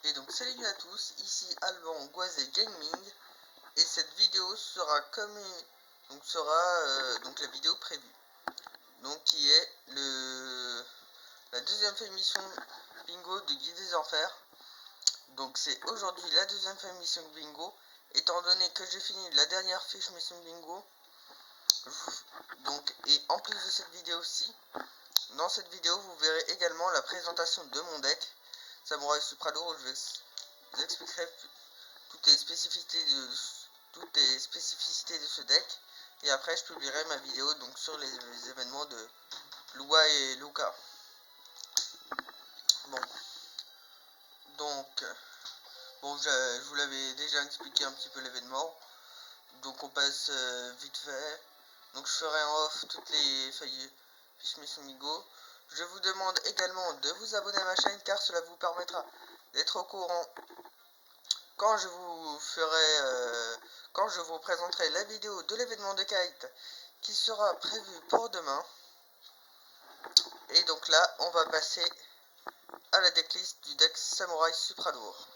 Et donc salut à tous, ici Alban Goisé Gaming et cette vidéo sera donc la vidéo prévue, donc qui est la deuxième émission bingo de Guide des Enfers. Donc c'est aujourd'hui la deuxième émission bingo, étant donné que j'ai fini la dernière fiche mission bingo. Donc et en plus de cette vidéo-ci, dans cette vidéo vous verrez également la présentation de mon deck Samouraï Supra Lourd, où je vous expliquerai toutes les spécificités de ce deck, et après je publierai ma vidéo donc sur les événements de Lua et Luca. Je vous l'avais déjà expliqué un petit peu l'événement, donc on passe vite fait. Donc je ferai en off toutes les feuilles Mission Migo. Je vous demande également de vous abonner à ma chaîne, car cela vous permettra d'être au courant quand je vous présenterai la vidéo de l'événement de Kite qui sera prévu pour demain. Et donc là on va passer à la decklist du deck Samouraï Supra Lourd.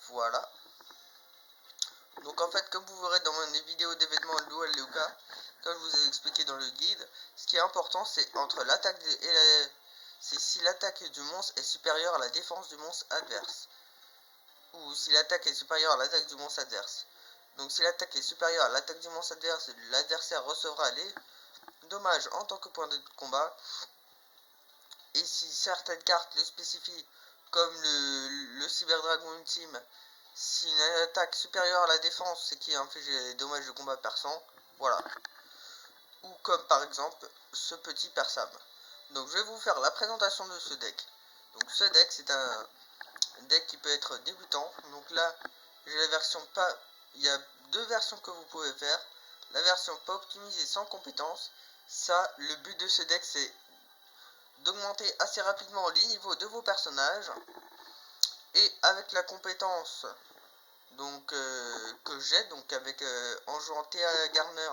Voilà. Donc en fait, comme vous verrez dans mes vidéos d'événements Lua et Luca, comme je vous ai expliqué dans le guide, ce qui est important c'est entre l'attaque c'est si l'attaque du monstre est supérieure à la défense du monstre adverse, ou si l'attaque est supérieure à l'attaque du monstre adverse. Donc si l'attaque est supérieure à l'attaque du monstre adverse, l'adversaire recevra les dommages en tant que point de combat. Et si certaines cartes le spécifient, comme le Cyberdragon Ultime, si une attaque supérieure à la défense, c'est qui inflige des dommages de combat perçants, voilà. Ou comme par exemple ce petit Persam. Donc je vais vous faire la présentation de ce deck. Donc ce deck c'est un deck qui peut être débutant. Donc là j'ai la version pas, il y a deux versions que vous pouvez faire. La version pas optimisée sans compétences. Ça, le but de ce deck c'est d'augmenter assez rapidement les niveaux de vos personnages. Et avec la compétence donc que j'ai, donc avec en jouant Théa Garner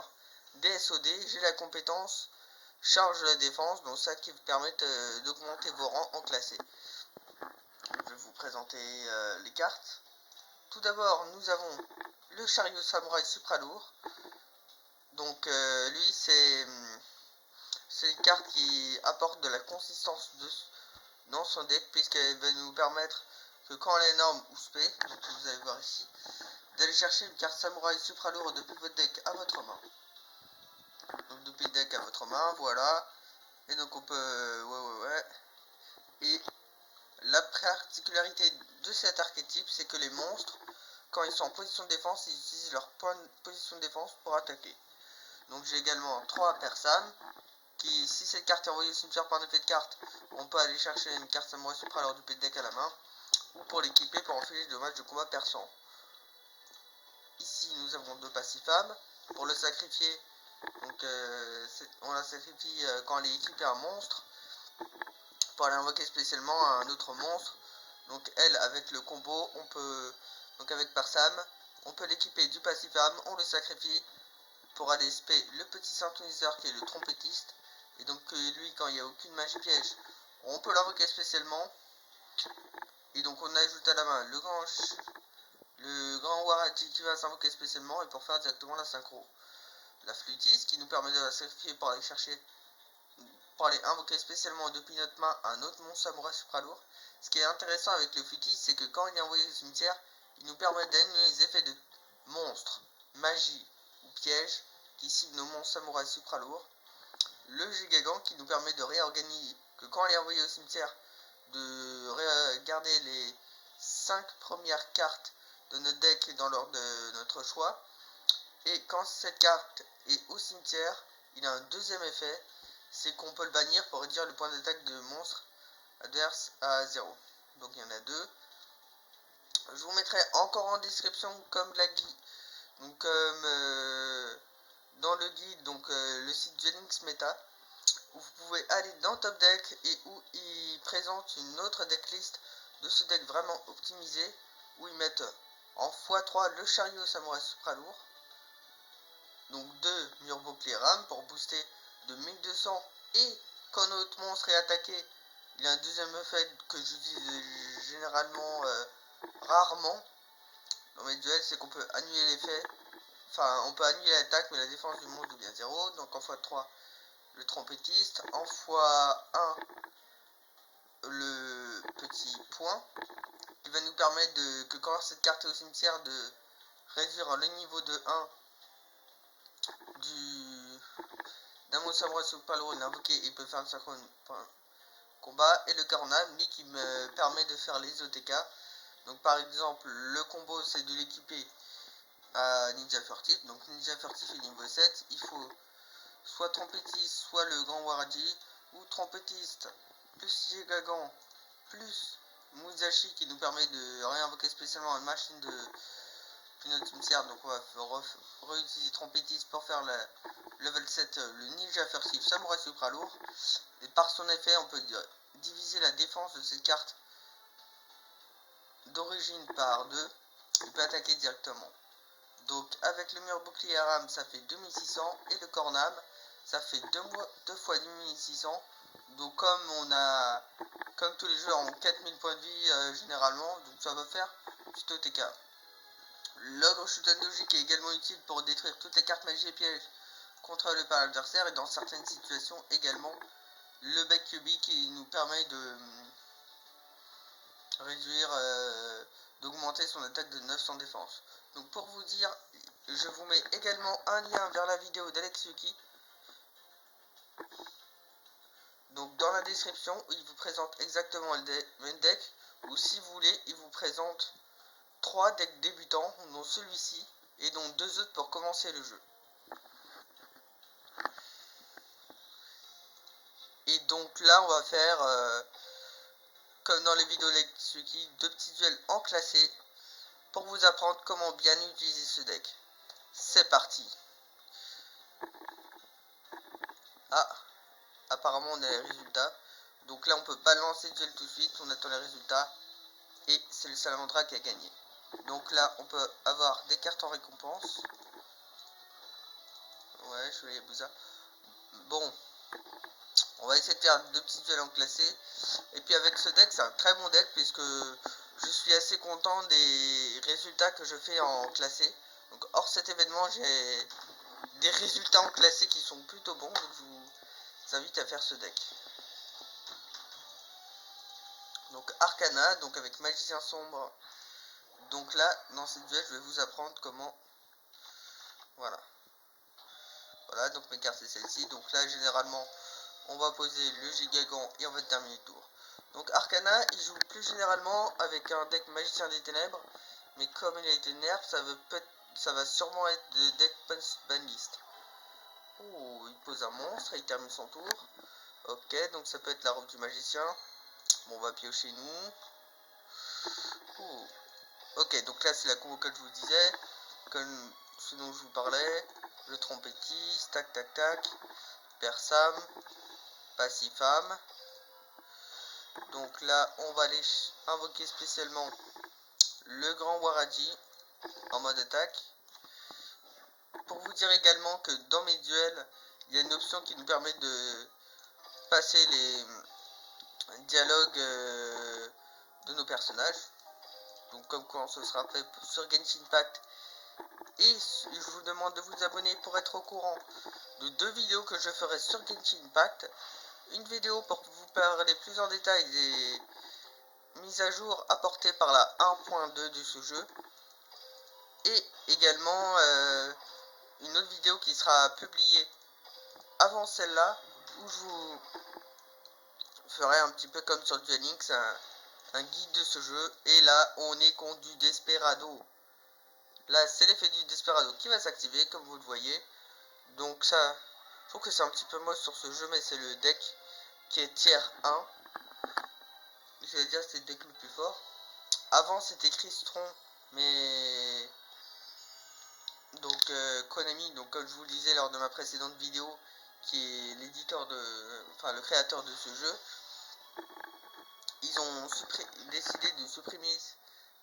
DSOD, j'ai la compétence charge de la défense, donc ça qui vous permet d'augmenter vos rangs en classé. Je vais vous présenter les cartes. Tout d'abord nous avons le chariot samouraï Supra Lourd. Donc lui c'est une carte qui apporte de la consistance dans son deck, puisqu'elle va nous permettre que quand elle est énorme ou spé, donc vous allez voir ici, d'aller chercher une carte samouraï Supra Lourd depuis votre deck à votre main. Donc depuis le deck à votre main, voilà. Et donc on peut... Et la particularité de cet archétype, c'est que les monstres, quand ils sont en position de défense, ils utilisent leur point de position de défense pour attaquer. Donc j'ai également 3 Persam, qui, si cette carte est envoyée au cimetière par un effet de carte, on peut aller chercher une carte samouraï Supra Lourd depuis le deck à la main, ou pour l'équiper pour enfiler des dommages de combat perçants. Ici nous avons 2 Passifam. Pour le sacrifier, donc on la sacrifie quand elle est équipée à un monstre, pour aller invoquer spécialement un autre monstre. Donc elle, avec le combo, on peut, donc avec Persam, on peut l'équiper du Passifam, on le sacrifie pour aller spé le petit synthoniseur qui est le trompettiste. Et donc lui, quand il n'y a aucune magie piège, on peut l'invoquer spécialement. Et donc on ajoute à la main le grand Waraji qui va s'invoquer spécialement, et pour faire directement la synchro. La flûtiste qui nous permet de la sacrifier pour aller chercher, pour aller invoquer spécialement depuis notre main un autre monstre samouraï Supra Lourd. Ce qui est intéressant avec le flûtiste, c'est que quand il est envoyé au cimetière, il nous permet d'annuler les effets de monstres, magie ou pièges qui ciblent nos monstres samouraï Supra Lourd. Le Gigagan qui nous permet de réorganiser, que quand il est envoyé au cimetière, de garder les 5 premières cartes de notre deck dans l'ordre de notre choix. Et quand cette carte est au cimetière, il a un deuxième effet, c'est qu'on peut le bannir pour réduire le point d'attaque de monstre adverse à 0. Donc il y en a 2. Je vous mettrai encore en description, comme dans le guide, donc le site Genix Meta, où vous pouvez aller dans Top Deck et où ils présentent une autre decklist de ce deck vraiment optimisé, où ils mettent en x3 le chariot samouraï Supra Lourd, donc 2 murs boucliers RAM pour booster de 1200, et quand notre monstre est attaqué, il a un deuxième effet que j'utilise généralement rarement dans mes duels, c'est qu'on peut annuler l'effet. Enfin, on peut annuler l'attaque, mais la défense du monde devient 0. Donc en x3, le trompettiste. En x1, le petit point. Qui va nous permettre que quand cette carte est au cimetière, de réduire le niveau de 1 d'un mot samouraï sous palo invoqué et peut faire un synchrone combat. Et le cornam, lui, qui me permet de faire les OTK. Donc par exemple, le combo, c'est de l'équiper à Ninja Furtif. Donc Ninja Furtif est niveau 7. Il faut soit trompettiste, soit le grand Waraji, ou trompettiste plus Jigagan plus Musashi qui nous permet de réinvoquer spécialement une machine de notre cimetière. Donc on va réutiliser trompettiste pour faire la level 7, le Ninja Furtif Samouraï Supra lourd. Et par son effet, on peut diviser la défense de cette carte d'origine par 2. Il peut attaquer directement. Donc avec le mur bouclier Aram, ça fait 2600, et le cornam, ça fait 2 fois 2600. Donc comme tous les jeux ont 4000 points de vie généralement, donc ça va faire petit OTK. L'ogre Shutendoji qui est également utile pour détruire toutes les cartes magie et pièges contrôlées par l'adversaire, et dans certaines situations également le bec cubique qui nous permet de réduire, d'augmenter son attaque de 900 défense. Donc pour vous dire, je vous mets également un lien vers la vidéo d'Alex Yuki. Donc dans la description, il vous présente exactement le même deck, ou si vous voulez, il vous présente 3 decks débutants, dont celui-ci, et dont 2 autres pour commencer le jeu. Et donc là, on va faire, comme dans les vidéos d'Alex Yuki, 2 petits duels en classé, pour vous apprendre comment bien utiliser ce deck. C'est parti. Ah, apparemment on a les résultats. Donc là on peut pas lancer le duel tout de suite, on attend les résultats. Et c'est le Salamandra qui a gagné. Donc là on peut avoir des cartes en récompense. Ouais, je vais Yabusa. Bon, on va essayer de faire 2 petits duels en classé. Et puis avec ce deck, c'est un très bon deck, puisque je suis assez content des résultats que je fais en classé. Donc hors cet événement, j'ai des résultats en classé qui sont plutôt bons. Donc je vous invite à faire ce deck. Donc Arcana, donc avec Magicien Sombre. Donc là, dans cette duel, je vais vous apprendre comment... Voilà. Voilà, donc mes cartes c'est celle-ci. Donc là, généralement, on va poser le Gigagon et on va terminer le tour. Donc Arcana, il joue plus généralement avec un deck Magicien des Ténèbres. Mais comme il a été nerf, ça va sûrement être le deck Banlist. Oh, il pose un monstre et il termine son tour. Ok, donc ça peut être la robe du magicien. Bon, on va piocher nous. Oh. Ok, donc là c'est la combo que je vous disais, comme ce dont je vous parlais, le trompettiste, tac tac tac, Persam, Passifam. Donc là on va aller invoquer spécialement le grand Waraji en mode attaque. Pour vous dire également que dans mes duels, il y a une option qui nous permet de passer les dialogues de nos personnages. Donc comme quand ce sera fait sur Genshin Impact. Et je vous demande de vous abonner pour être au courant de 2 vidéos que je ferai sur Genshin Impact. Une vidéo pour vous parler plus en détail des mises à jour apportées par la 1.2 de ce jeu. Et également une autre vidéo qui sera publiée avant celle-là, où je vous ferai un petit peu comme sur Duel Links, un guide de ce jeu. Et là on est contre du Desperado. Là c'est l'effet du Desperado qui va s'activer comme vous le voyez. Donc ça, je trouve que c'est un petit peu moche sur ce jeu, mais c'est le deck qui est tier 1. Je vais dire c'est le deck le plus fort. Avant c'était Crystron, mais donc Konami, donc comme je vous le disais lors de ma précédente vidéo, qui est l'éditeur enfin le créateur de ce jeu, ils ont décidé de supprimer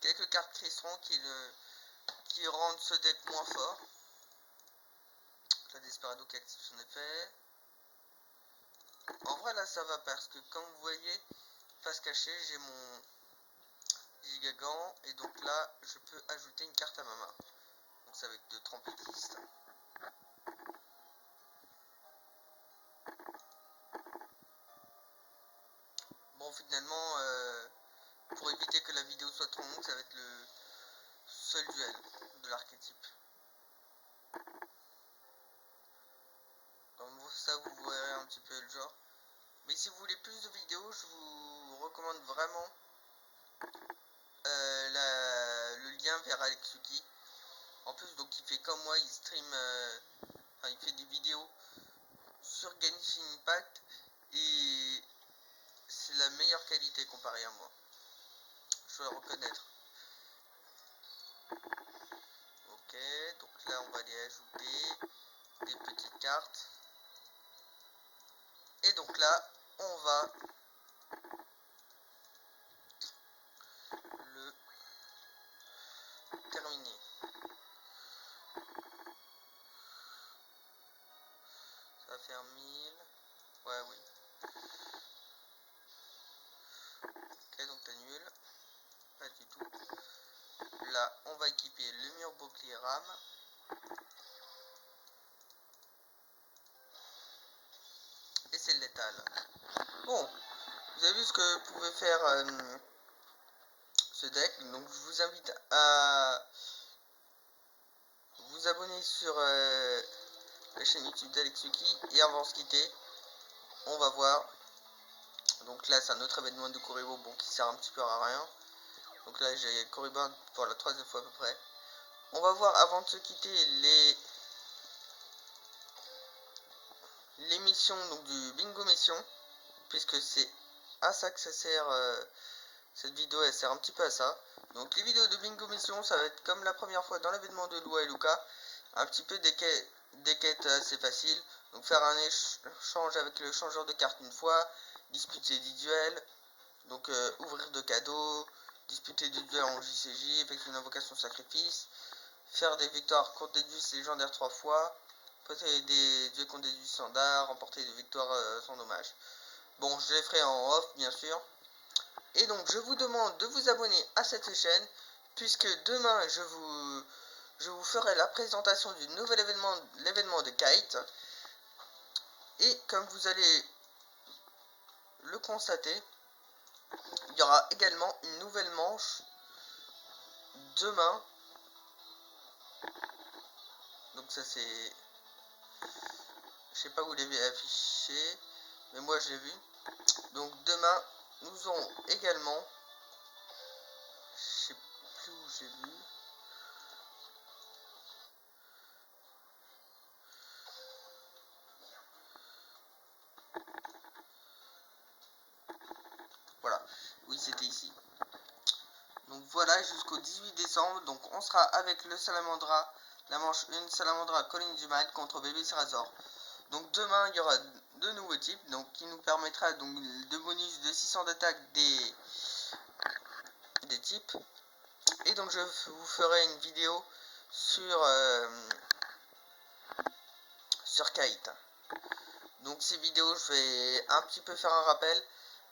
quelques cartes Crystron qui rendent ce deck moins fort. La Desperado qui active son effet. En vrai là ça va, parce que comme vous voyez, face cachée, j'ai mon Gigagan, et donc là je peux ajouter une carte à ma main. Donc c'est avec de Tramplitiste. Bon, finalement, pour éviter que la vidéo soit trop longue, ça va être le seul duel de l'archétype. Comme ça, vous verrez un petit peu le genre. Mais si vous voulez plus de vidéos, je vous recommande vraiment le lien vers Alexuki. En plus, donc il fait comme moi, il stream, enfin il fait des vidéos sur Genshin Impact et c'est la meilleure qualité comparée à moi. Je dois le reconnaître. Ok, donc là on va aller ajouter des petites cartes. Et donc là, on va le terminer. Ça va faire 1000. Ouais, oui. Ok, donc t'annules. Pas du tout. Là, on va équiper le mur bouclier rame. Et c'est le létal. Bon, vous avez vu ce que pouvait faire ce deck. Donc je vous invite à vous abonner sur la chaîne YouTube d'Alexuki. Et avant de se quitter, on va voir. Donc là, c'est un autre événement de Kuriboh, bon, qui sert un petit peu à rien. Donc là, j'ai Kuriboh pour la 3e fois à peu près. On va voir avant de se quitter les missions donc du bingo mission, puisque c'est à ça que ça sert. Cette vidéo elle sert un petit peu à ça. Donc les vidéos de bingo mission, ça va être comme la première fois dans l'événement de Lua et Luca, un petit peu des quêtes assez faciles. Donc faire un échange avec le changeur de cartes une fois, disputer des duels, donc ouvrir de cadeaux, disputer des duels en JCJ, effectuer une invocation sacrifice, faire des victoires contre des duels légendaires 3 fois, passer des duels contre des duels standards, remporter des victoires sans dommage. Bon, je les ferai en off bien sûr. Et donc je vous demande de vous abonner à cette chaîne, puisque demain je vous ferai la présentation du nouvel événement, l'événement de Kite. Et comme vous allez le constater, il y aura également une nouvelle manche demain. Donc ça c'est... Je sais pas où vous l'avez affiché, mais moi je l'ai vu. Donc demain, nous aurons également... Je sais plus où j'ai vu... Voilà, oui c'était ici. Donc voilà, jusqu'au 18 décembre, donc on sera avec le Salamandra, la manche 1, Salamandra Colline du Mal contre Baby Razor. Donc demain, il y aura deux nouveaux types, donc qui nous permettra donc de bonus de 600 d'attaque des types. Et donc je vous ferai une vidéo sur Kite. Donc ces vidéos, je vais un petit peu faire un rappel.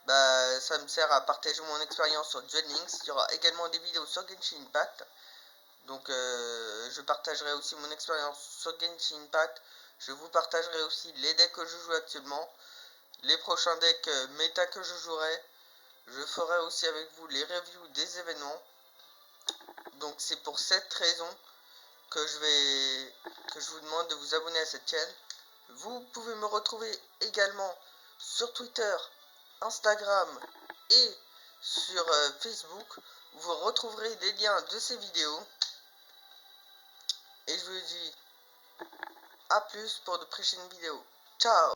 Bah, ça me sert à partager mon expérience sur Duel Links. Il y aura également des vidéos sur Genshin Impact. Donc je partagerai aussi mon expérience sur Genshin Impact. Je vous partagerai aussi les decks que je joue actuellement, les prochains decks méta que je jouerai. Je ferai aussi avec vous les reviews des événements. Donc c'est pour cette raison que je vous demande de vous abonner à cette chaîne. Vous pouvez me retrouver également sur Twitter, Instagram et sur Facebook. Vous retrouverez des liens de ces vidéos. Et je vous dis à plus pour de prochaines vidéos. Ciao!